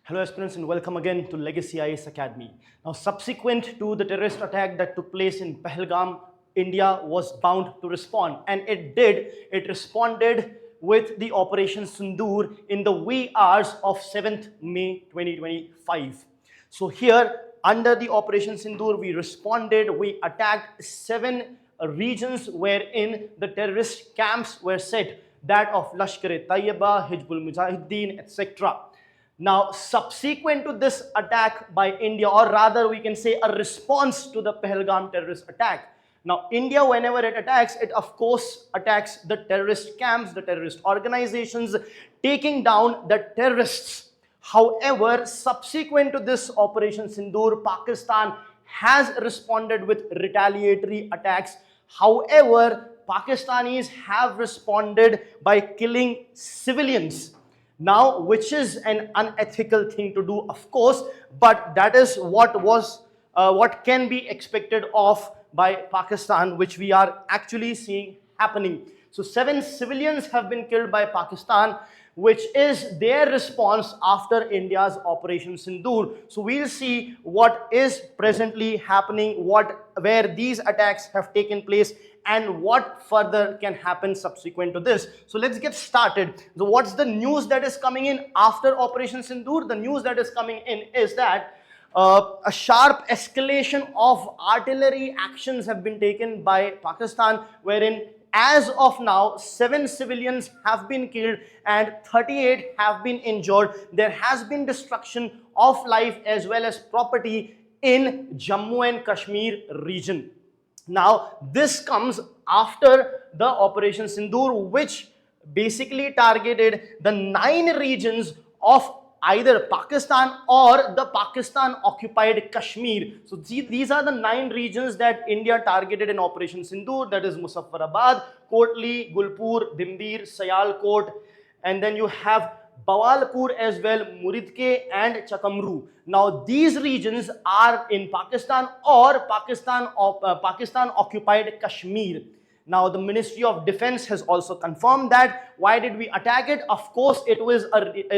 Hello aspirants and welcome again to Legacy IAS Academy. Now subsequent to the terrorist attack that took place in Pahalgam, India was bound to respond, and it did. It responded with the Operation Sindoor in the wee hours of 7th May 2025. So here under the Operation Sindoor we responded, we attacked 7 regions wherein the terrorist camps were set, that of Lashkar-e-Taiba, Hizbul Mujahideen, etc. Now, subsequent to this attack by India, or rather we can say a response to the Pahalgam terrorist attack. Now, India, whenever it attacks, it of course attacks the terrorist camps, the terrorist organizations, taking down the terrorists. However, subsequent to this Operation Sindoor, Pakistan has responded with retaliatory attacks. However, Pakistanis have responded by killing civilians. Now, which is an unethical thing to do, of course, but that is what can be expected of by Pakistan, which we are actually seeing happening. So 7 civilians have been killed by Pakistan, which is their response after India's Operation Sindoor. So we'll see what is presently happening, where these attacks have taken place, and what further can happen subsequent to this. So let's get started. So what's the news that is coming in after Operation Sindoor? The news that is coming in is that a sharp escalation of artillery actions have been taken by Pakistan, wherein as of now 7 civilians have been killed and 38 have been injured. There has been destruction of life as well as property in Jammu and Kashmir region. Now, this comes after the Operation Sindoor, which basically targeted the 9 regions of either Pakistan or the Pakistan-occupied Kashmir. So these are the 9 regions that India targeted in Operation Sindoor, that is Muzaffarabad, Kotli, Gulpur, Dimbir, Sialkot, and then you have Bawalpur as well, Muridke and Chakamru. Now these regions are in Pakistan or Pakistan-occupied Kashmir. Now the Ministry of Defense has also confirmed that. Why did we attack it? Of course, it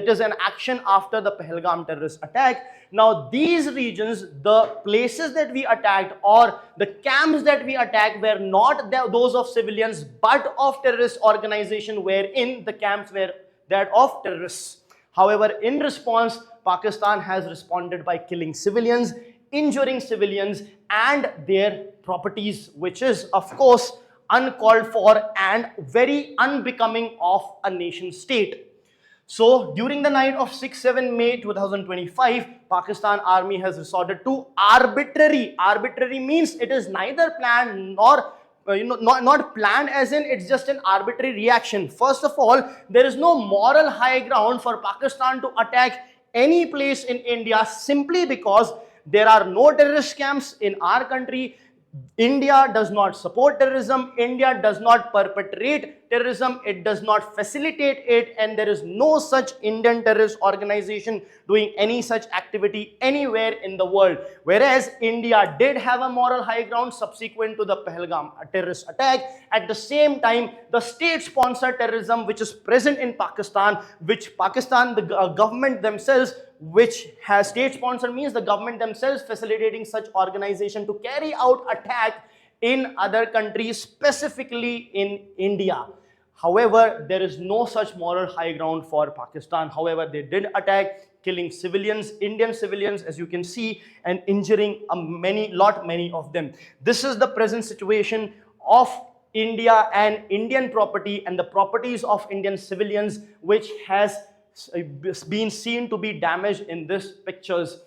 is an action after the Pahalgam terrorist attack. Now these regions, the places that we attacked or the camps that we attacked were not those of civilians but of terrorist organization, wherein the camps were that of terrorists. However, in response, Pakistan has responded by killing civilians, injuring civilians and their properties, which is of course uncalled for and very unbecoming of a nation state. So during the night of 6-7 May 2025, Pakistan Army has resorted to arbitrary means it is neither planned nor not planned, as in it's just an arbitrary reaction. First of all, there is no moral high ground for Pakistan to attack any place in India simply because there are no terrorist camps in our country. India does not support terrorism, India does not perpetrate terrorism, it does not facilitate it, and there is no such Indian terrorist organization doing any such activity anywhere in the world. Whereas India did have a moral high ground subsequent to the Pahalgam terrorist attack. At the same time, the state-sponsored terrorism which is present in Pakistan, the government themselves, which has state sponsor means the government themselves facilitating such organization to carry out attack in other countries, specifically in India. However, there is no such moral high ground for Pakistan. However, they did attack, killing civilians, Indian civilians, as you can see, and injuring many of them. This is the present situation of India and Indian property and the properties of Indian civilians, which has been seen to be damaged in these pictures.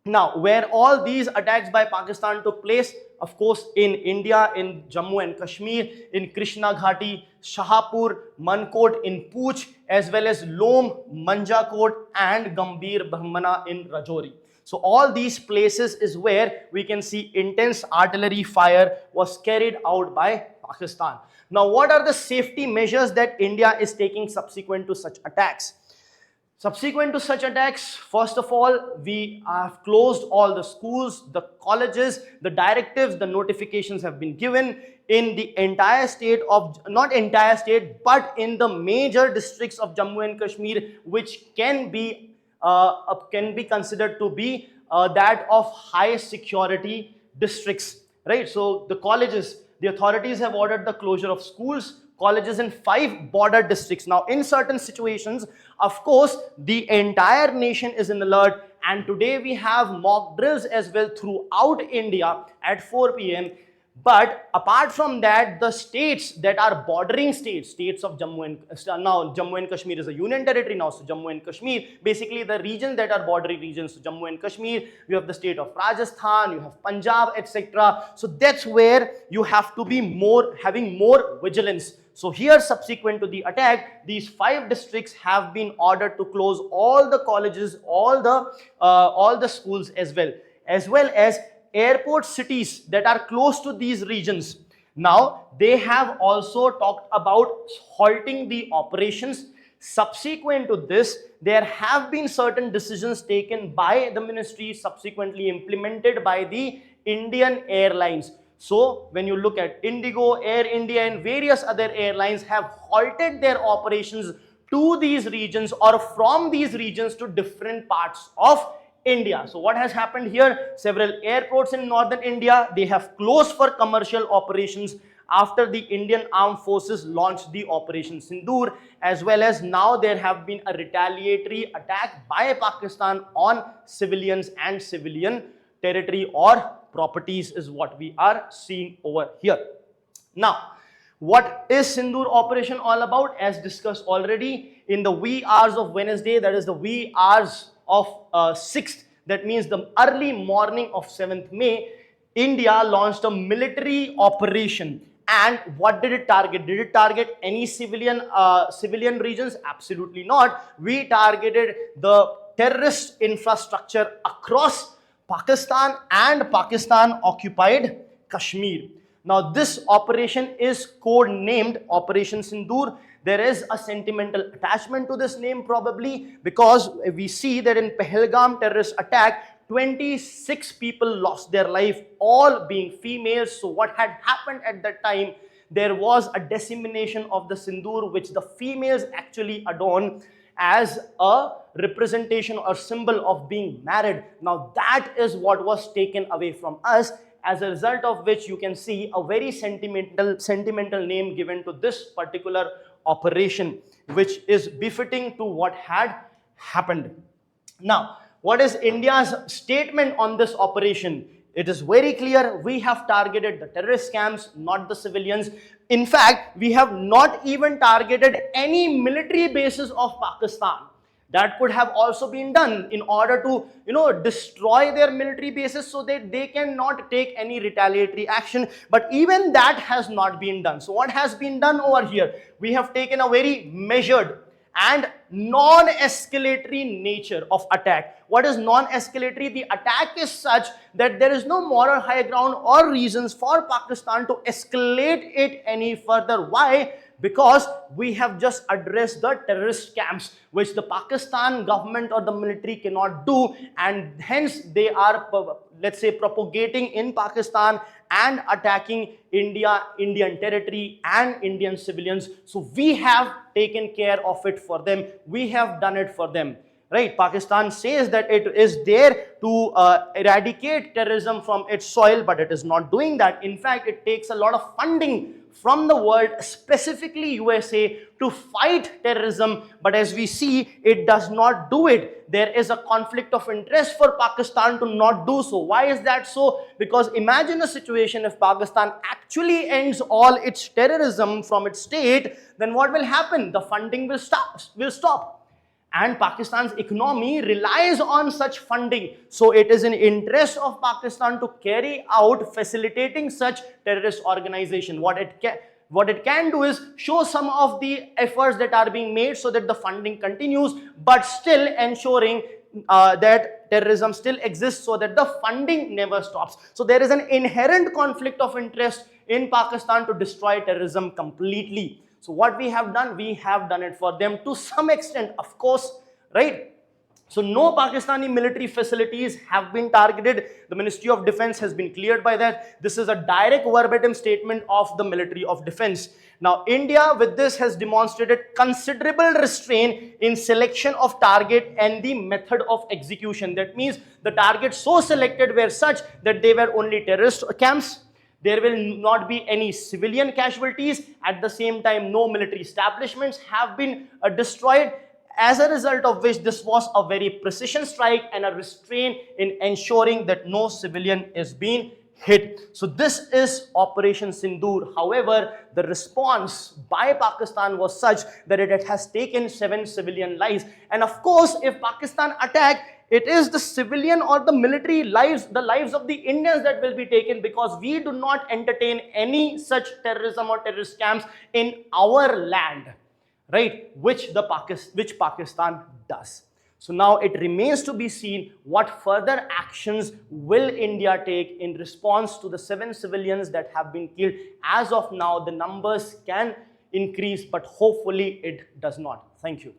Now, where all these attacks by Pakistan took place, of course, in India, in Jammu and Kashmir, in Krishna Ghati, Shahapur, Mankot in Pooch, as well as Lom, Manjakot and Gambir Brahmana in Rajouri. So all these places is where we can see intense artillery fire was carried out by Pakistan. Now, what are the safety measures that India is taking subsequent to such attacks? Subsequent to such attacks, first of all, we have closed all the schools, the colleges, the directives, the notifications have been given in the entire state of, not entire state, but in the major districts of Jammu and Kashmir, which can be can be considered to be that of high security districts, right? So the colleges, the authorities have ordered the closure of schools, colleges in 5 border districts. Now, in certain situations, of course, the entire nation is in alert, and today we have mock drills as well throughout India at 4 p.m. But apart from that, the states that are bordering states of Jammu and now Jammu and Kashmir is a union territory now, so Jammu and Kashmir, basically the regions that are bordering regions, so Jammu and Kashmir, you have the state of Rajasthan, you have Punjab, etc. So that's where you have to be having more vigilance. So here, subsequent to the attack, these 5 districts have been ordered to close all the colleges, all the schools as well as airport cities that are close to these regions. Now, they have also talked about halting the operations. Subsequent to this, there have been certain decisions taken by the ministry, subsequently implemented by the Indian Airlines. So, when you look at Indigo, Air India and various other airlines have halted their operations to these regions or from these regions to different parts of India. So what has happened here? Several airports in northern India, they have closed for commercial operations after the Indian Armed Forces launched the Operation Sindoor, as well as now there have been a retaliatory attack by Pakistan on civilians and civilian territory or properties is what we are seeing over here. Now, what is Sindoor operation all about? As discussed already, in the wee hours of Wednesday, that is the wee hours of 6th, that means the early morning of 7th May, India launched a military operation. And what did it target? Did it target any civilian regions? Absolutely not. We targeted the terrorist infrastructure across Pakistan and Pakistan-occupied Kashmir. Now, this operation is code-named Operation Sindoor. There is a sentimental attachment to this name probably because we see that in Pahalgam terrorist attack, 26 people lost their life, all being females. So what had happened at that time, there was a dissemination of the Sindoor which the females actually adorn as a representation or symbol of being married. Now that is what was taken away from us, as a result of which you can see a very sentimental name given to this particular operation, which is befitting to what had happened. Now, what is India's statement on this operation? It is very clear. We have targeted the terrorist camps, not the civilians. In fact, we have not even targeted any military bases of Pakistan. That could have also been done in order to, destroy their military bases so that they cannot take any retaliatory action. But even that has not been done. So what has been done over here? We have taken a very measured and non-escalatory nature of attack. What is non-escalatory? The attack is such that there is no moral high ground or reasons for Pakistan to escalate it any further. Why? Because we have just addressed the terrorist camps, which the Pakistan government or the military cannot do, and hence they are, let's say, propagating in Pakistan and attacking Indian territory and Indian civilians. So we have taken care of it for them. We have done it for them. Right? Pakistan says that it is there to eradicate terrorism from its soil, but it is not doing that. In fact, it takes a lot of funding from the world, specifically USA, to fight terrorism. But as we see, it does not do it. There is a conflict of interest for Pakistan to not do so. Why is that so? Because imagine a situation if Pakistan actually ends all its terrorism from its state, then what will happen? The funding will stop. And Pakistan's economy relies on such funding. So it is in interest of Pakistan to carry out facilitating such terrorist organization. What it can do is show some of the efforts that are being made so that the funding continues, but still ensuring that terrorism still exists so that the funding never stops. So there is an inherent conflict of interest in Pakistan to destroy terrorism completely. So what we have done it for them to some extent, of course, right? So no Pakistani military facilities have been targeted. The Ministry of Defense has been cleared by that. This is a direct verbatim statement of the Military of Defense. Now, India with this has demonstrated considerable restraint in selection of target and the method of execution. That means the targets so selected were such that they were only terrorist camps. There will not be any civilian casualties. At the same time, no military establishments have been destroyed. As a result of which, this was a very precision strike and a restraint in ensuring that no civilian is being hit. So this is Operation Sindoor. However, the response by Pakistan was such that it has taken 7 civilian lives. And of course, if Pakistan attack, it is the civilian or the military lives, the lives of the Indians that will be taken, because we do not entertain any such terrorism or terrorist camps in our land, right, which Pakistan does. So now it remains to be seen what further actions will India take in response to the 7 civilians that have been killed. As of now, the numbers can increase, but hopefully it does not. Thank you.